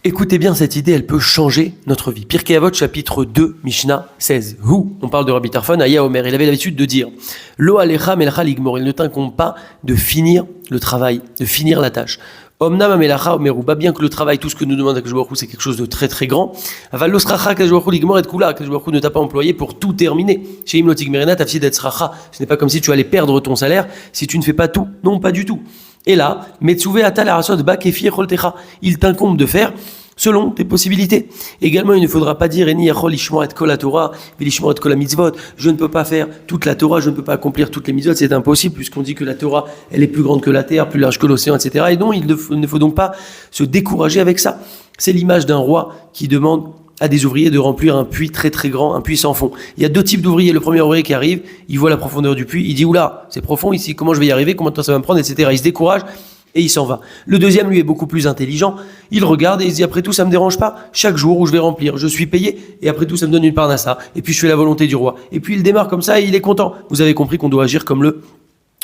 Écoutez bien cette idée, elle peut changer notre vie. Pirkei Avot, chapitre 2, Mishnah 16. On parle de Rabbi Tarfon, Aya Omer. Il avait l'habitude de dire Lo alecha melcha ligmor. Il ne t'incombe pas de finir le travail, de finir la tâche. Omnam amelacha omeruba, bien que le travail, tout ce que nous demande Akadosh Baruch Hu, c'est quelque chose de très très grand. Aval losracha Akadosh Baruch Hu ligmor et kula. Akadosh Baruch Hu ne t'a pas employé pour tout terminer. Chez Imlo Tigmerena, tafsid et sracha. Ce n'est pas comme si tu allais perdre ton salaire si tu ne fais pas tout. Non, pas du tout. Et là, Metsuve atal arasot ba kefir choltecha. Il t'incombe de faire selon tes possibilités. Également, il ne faudra pas dire Eni yachol lishmoa et kol haTorah velishmoa et kol hamitzvot. Je ne peux pas faire toute la Torah, je ne peux pas accomplir toutes les mitzvot, c'est impossible puisqu'on dit que la Torah, elle est plus grande que la terre, plus large que l'océan, etc. Et non, il ne faut donc pas se décourager avec ça. C'est l'image d'un roi qui demande à des ouvriers de remplir un puits très très grand, un puits sans fond. Il y a deux types d'ouvriers. Le premier ouvrier qui arrive, il voit la profondeur du puits, il dit oula, c'est profond ici, comment je vais y arriver, combien de temps ça va me prendre, etc. Il se décourage et il s'en va. Le deuxième, lui, est beaucoup plus intelligent. Il regarde et il se dit après tout, ça me dérange pas. Chaque jour où je vais remplir, je suis payé et après tout, ça me donne une parnassa. Et puis je fais la volonté du roi. Et puis il démarre comme ça et il est content. Vous avez compris qu'on doit agir comme le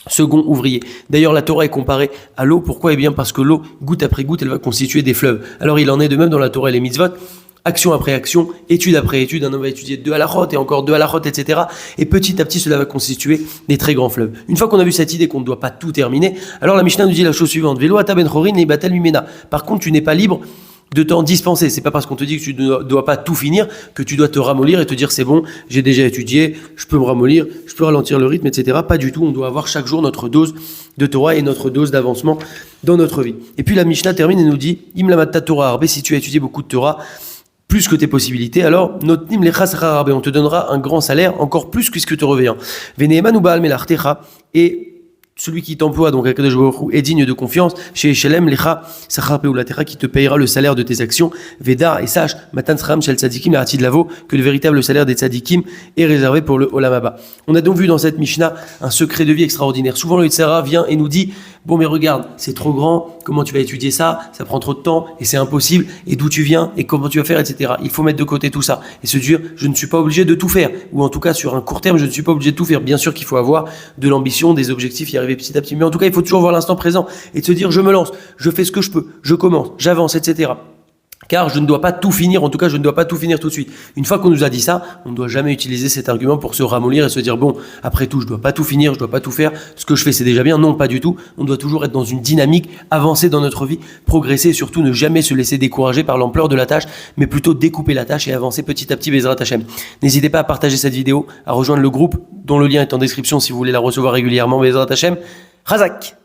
second ouvrier. D'ailleurs, la Torah est comparée à l'eau. Pourquoi ? Eh bien, parce que l'eau, goutte après goutte, elle va constituer des fleuves. Alors, il en est de même dans la Torah et les mitzvot. Action après action, étude après étude, un homme va étudier 2 halachot et encore 2 halachot, etc. Et petit à petit, cela va constituer des très grands fleuves. Une fois qu'on a vu cette idée qu'on ne doit pas tout terminer, alors la Mishnah nous dit la chose suivante. Velo ata ben chorin et batel mimena. Par contre, tu n'es pas libre de t'en dispenser. C'est pas parce qu'on te dit que tu ne dois pas tout finir que tu dois te ramollir et te dire c'est bon, j'ai déjà étudié, je peux me ramollir, je peux ralentir le rythme, etc. Pas du tout. On doit avoir chaque jour notre dose de Torah et notre dose d'avancement dans notre vie. Et puis la Mishnah termine et nous dit Im lamatta Torah arbe, si tu as étudié beaucoup de Torah, plus que tes possibilités, alors notnim lecha sachar harbe, on te donnera un grand salaire, encore plus que ce que tu reviens. Veneeman ou baal melartecha, et celui qui t'emploie, donc Akadosh Baruch Hu, est digne de confiance, chez Shelem lecha sachar peulatecha, qui te payera le salaire de tes actions. Vedar, et sache, matan sram shel tzadikim l'arati de lavo, que le véritable salaire des tzadikim est réservé pour le olam haba. On a donc vu dans cette Mishnah un secret de vie extraordinaire. Souvent le Yitzhara vient et nous dit bon mais regarde, c'est trop grand, comment tu vas étudier ça, ça prend trop de temps et c'est impossible, et d'où tu viens et comment tu vas faire, etc. Il faut mettre de côté tout ça et se dire je ne suis pas obligé de tout faire, ou en tout cas sur un court terme je ne suis pas obligé de tout faire. Bien sûr qu'il faut avoir de l'ambition, des objectifs, y arriver petit à petit, mais en tout cas il faut toujours voir l'instant présent et de se dire je me lance, je fais ce que je peux, je commence, j'avance, etc. Car je ne dois pas tout finir, en tout cas je ne dois pas tout finir tout de suite. Une fois qu'on nous a dit ça, on ne doit jamais utiliser cet argument pour se ramollir et se dire bon, après tout, je ne dois pas tout finir, je ne dois pas tout faire, ce que je fais c'est déjà bien. Non, pas du tout. On doit toujours être dans une dynamique, avancer dans notre vie, progresser et surtout ne jamais se laisser décourager par l'ampleur de la tâche, mais plutôt découper la tâche et avancer petit à petit Bezrat Hashem. N'hésitez pas à partager cette vidéo, à rejoindre le groupe dont le lien est en description si vous voulez la recevoir régulièrement Bezrat Hashem. Razak.